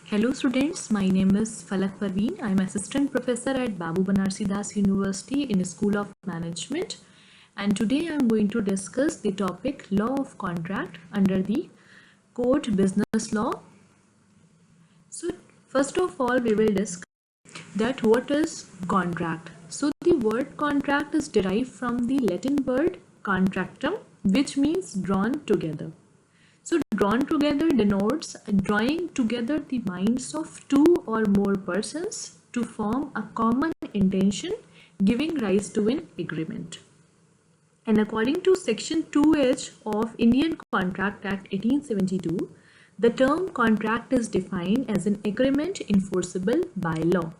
Hello students, my name is Falak Parveen. I am assistant professor at Babu Banarsi Das University in the School of Management, and today I am going to discuss the topic law of contract under the Code Business Law. So first of all we will discuss that what is contract. So the word contract is derived from the Latin word contractum, which means drawn together. So drawn together denotes drawing together the minds of two or more persons to form a common intention, giving rise to an agreement. And according to Section 2H of Indian Contract Act 1872, the term contract is defined as an agreement enforceable by law.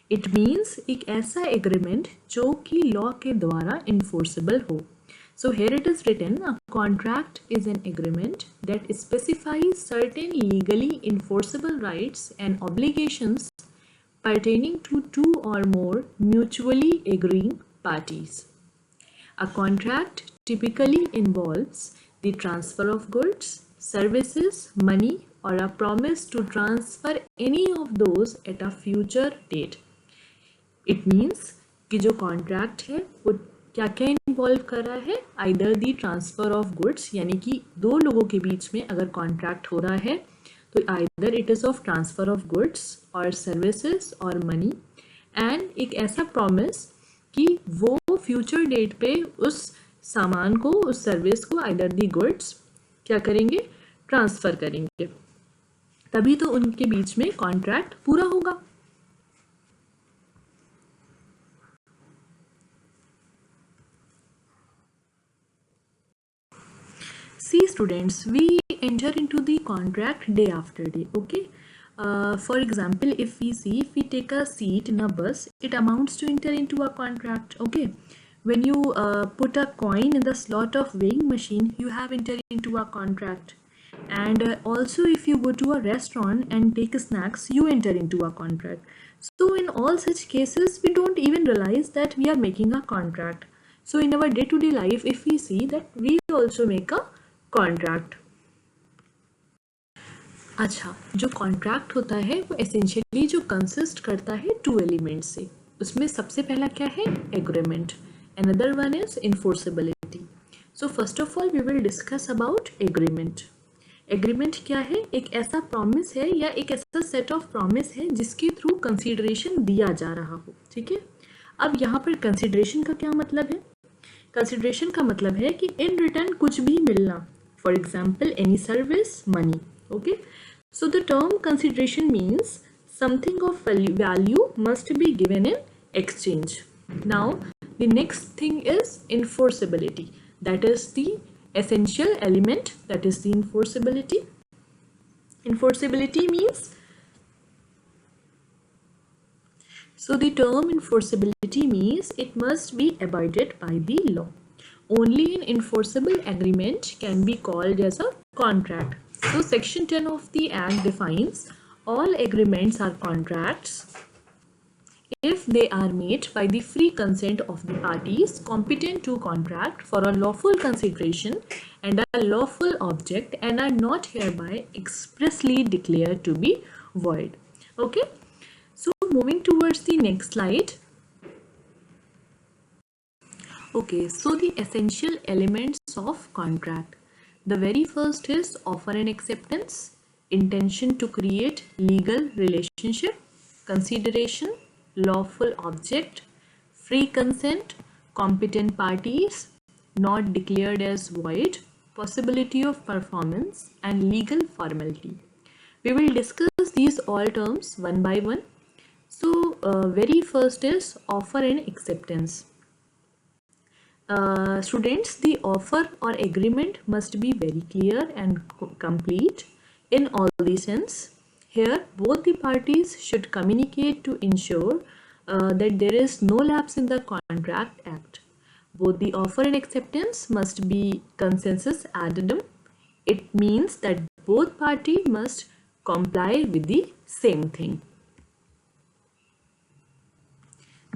It means एक ऐसा agreement जो कि law के द्वारा enforceable हो. So here it is written, a contract is an agreement that specifies certain legally enforceable rights and obligations pertaining to two or more mutually agreeing parties. A contract typically involves the transfer of goods, services, money, or a promise to transfer any of those at a future date. It means कि जो contract है वो क्या क्या involve कर रहा है, either the transfer of goods, यानी कि दो लोगों के बीच में अगर कॉन्ट्रैक्ट हो रहा है तो either it is of transfer of goods और सर्विसेज और मनी, एंड एक ऐसा प्रॉमिस कि वो फ्यूचर डेट पे उस सामान को, उस सर्विस को, आइदर दी गुड्स क्या करेंगे, ट्रांसफ़र करेंगे, तभी तो उनके बीच में कॉन्ट्रैक्ट पूरा होगा. See students, we enter into the contract day after day, okay? For example, if we take a seat in a bus, it amounts to enter into a contract, okay? When you put a coin in the slot of weighing machine, you have entered into a contract. And also if you go to a restaurant and take snacks, you enter into a contract. So in all such cases, we don't even realize that we are making a contract. So in our day-to-day life, if we see that we also make a contract. अच्छा, जो contract होता है वो essentially जो consist करता है two elements से. उसमें सबसे पहला क्या है, agreement. Another one is enforceability. So first of all we will discuss about agreement. Agreement क्या है, एक ऐसा प्रॉमिस है या एक ऐसा सेट ऑफ प्रॉमिस है जिसके थ्रू कंसिडरेशन दिया जा रहा हो. ठीक है, अब यहाँ पर कंसिडरेशन का क्या मतलब है. कंसिडरेशन का मतलब है कि इन रिटर्न कुछ भी मिलना. For example, any service, money. Okay. So the term consideration means something of value must be given in exchange. Now, the next thing is enforceability. That is the essential element. That is the enforceability. Enforceability means, so the term enforceability means it must be abided by the law. Only an enforceable agreement can be called as a contract. So section 10 of the act defines all agreements are contracts if they are made by the free consent of the parties competent to contract for a lawful consideration and a lawful object and are not hereby expressly declared to be void. Okay, so moving towards the next slide. Okay, so the essential elements of contract. The very first is offer and acceptance, intention to create legal relationship, consideration, lawful object, free consent, competent parties, not declared as void, possibility of performance, and legal formality. We will discuss these all terms one by one. So, very first is offer and acceptance. Students, the offer or agreement must be very clear and complete in all the sense. Here, both the parties should communicate to ensure that there is no lapse in the Contract Act. Both the offer and acceptance must be consensus addendum. It means that both parties must comply with the same thing.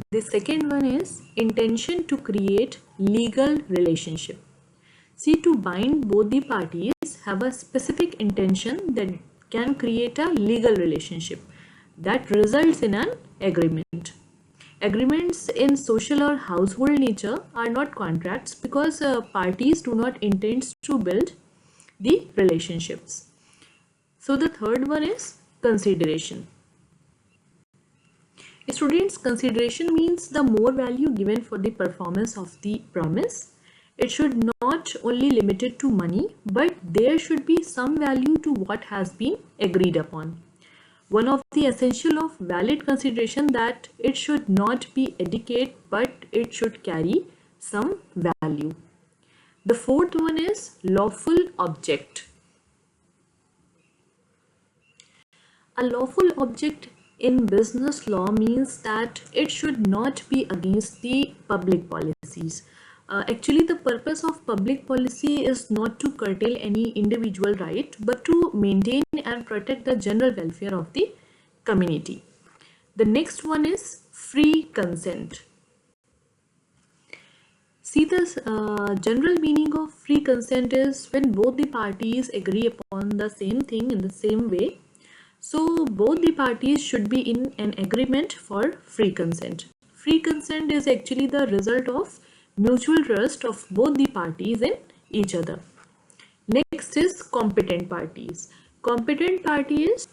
The second one is intention to create legal relationship. See, to bind both the parties have a specific intention that can create a legal relationship that results in an agreement. Agreements in social or household nature are not contracts because parties do not intend to build the relationships. So the third one is consideration. Students, consideration means the more value given for the performance of the promise. It should not only limited to money, but there should be some value to what has been agreed upon. One of the essential of valid consideration that it should not be adequate, but it should carry some value. The fourth one is lawful object. A lawful object in business law means that it should not be against the public policies. Actually, the purpose of public policy is not to curtail any individual right, but to maintain and protect the general welfare of the community. The next one is free consent. See, this general meaning of free consent is when both the parties agree upon the same thing in the same way. So both the parties should be in an agreement for free consent. Free consent is actually the result of mutual trust of both the parties in each other. Next is competent parties. Competent party is,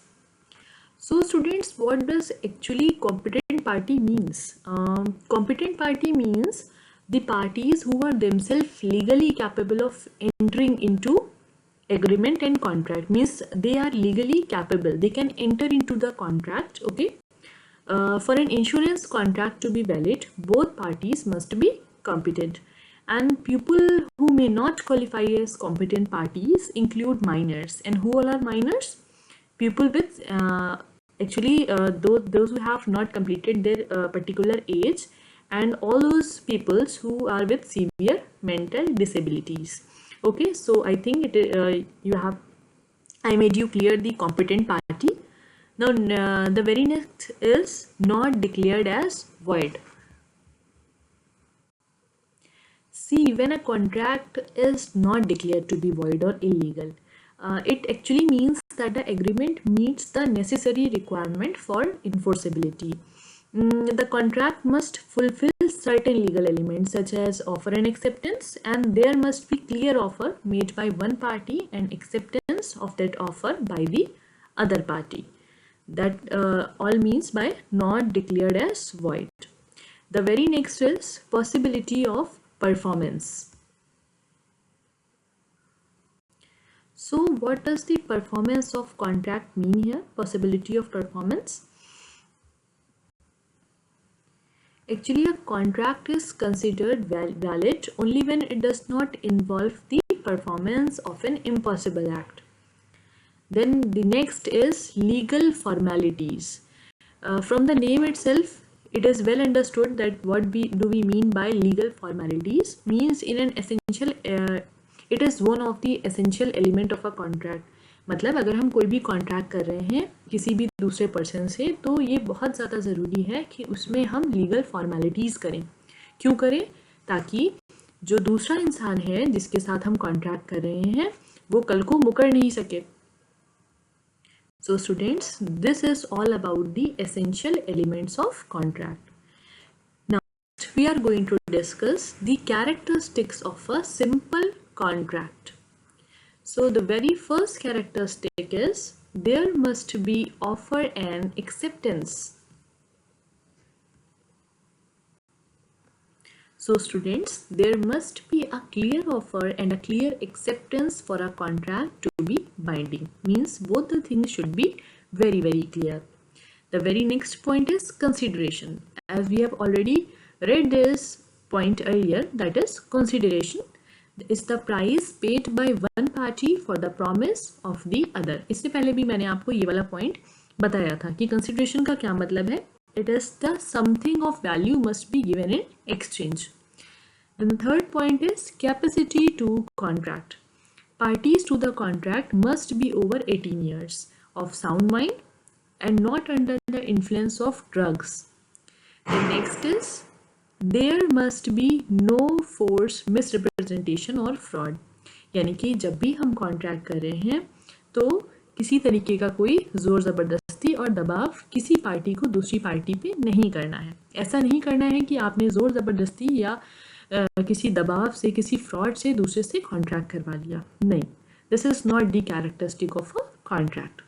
so students, what does actually competent party means? Competent party means the parties who are themselves legally capable of entering into agreement and contract, means they are legally capable, they can enter into the contract. Okay, for an insurance contract to be valid, both parties must be competent, and people who may not qualify as competent parties include minors. And who all are minors? People with those who have not completed their particular age, and all those peoples who are with severe mental disabilities. Okay, so I think I made you clear the competent party. Now the very next is not declared as void. See, when a contract is not declared to be void or illegal, it actually means that the agreement meets the necessary requirement for enforceability. The contract must fulfill certain legal elements such as offer and acceptance, and there must be clear offer made by one party and acceptance of that offer by the other party. That all means by not declared as void. The very next is possibility of performance. So what does the performance of contract mean here? Possibility of performance. Actually, a contract is considered valid only when it does not involve the performance of an impossible act. Then the next is legal formalities. From the name itself, it is well understood that what do we mean by legal formalities means in an essential, it is one of the essential element of a contract. मतलब अगर हम कोई भी contract कर रहे हैं किसी भी दूसरे पर्सन से, तो ये बहुत ज़्यादा ज़रूरी है कि उसमें हम लीगल फॉर्मेलिटीज़ करें. क्यों करें? ताकि जो दूसरा इंसान है जिसके साथ हम कॉन्ट्रैक्ट कर रहे हैं वो कल को मुकर नहीं सके. So students, this is all about the essential elements of contract. Now we are going to discuss the characteristics of a simple contract. So the very first characteristic is there must be offer and acceptance. So students, there must be a clear offer and a clear acceptance for a contract to be binding. Means both the things should be very clear. The very next point is consideration. As we have already read this point earlier, that is consideration is the price paid by one party for the promise of the other. इससे पहले भी मैंने आपको ये वाला point बताया था कि consideration का क्या मतलब है. It is the something of value must be given in exchange. Then the third point is capacity to contract. Parties to the contract must be over 18 years, of sound mind, and not under the influence of drugs. The next is there must be no force, misrepresentation or fraud. यानी कि जब भी हम contract कर रहे हैं तो किसी तरीके का कोई ज़ोर ज़बरदस्ती और दबाव किसी पार्टी को दूसरी पार्टी पे नहीं करना है। ऐसा नहीं करना है कि आपने ज़ोर ज़बरदस्ती या किसी दबाव से, किसी फ्रॉड से दूसरे से कॉन्ट्रैक्ट करवा लिया। नहीं, this is not the characteristic of a contract.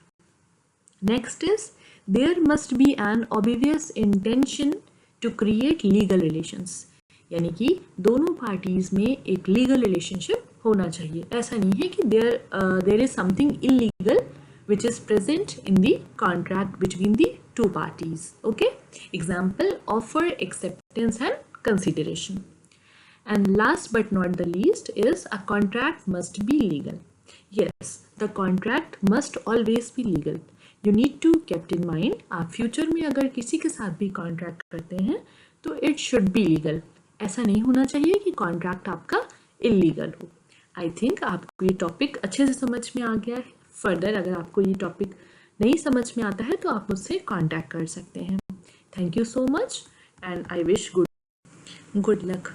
Next is there must be an obvious intention to create legal relations, यानी कि दोनों पार्टीज में एक लीगल रिलेशनशिप होना चाहिए। ऐसा नहीं है कि there is something illegal which is present in the contract between the two parties. Okay, example, offer, acceptance and consideration. And last but not the least is a contract must be legal. Yes, the contract must always be legal. You need to keep in mind, आप future में अगर किसी के साथ भी contract करते हैं तो इट शुड बी लीगल। ऐसा नहीं होना चाहिए कि कॉन्ट्रैक्ट आपका इलीगल हो। आई थिंक आपको ये टॉपिक अच्छे से समझ में आ गया है। फर्दर अगर आपको ये टॉपिक नहीं समझ में आता है तो आप मुझसे कांटेक्ट कर सकते हैं। Thank you so much and I wish good luck.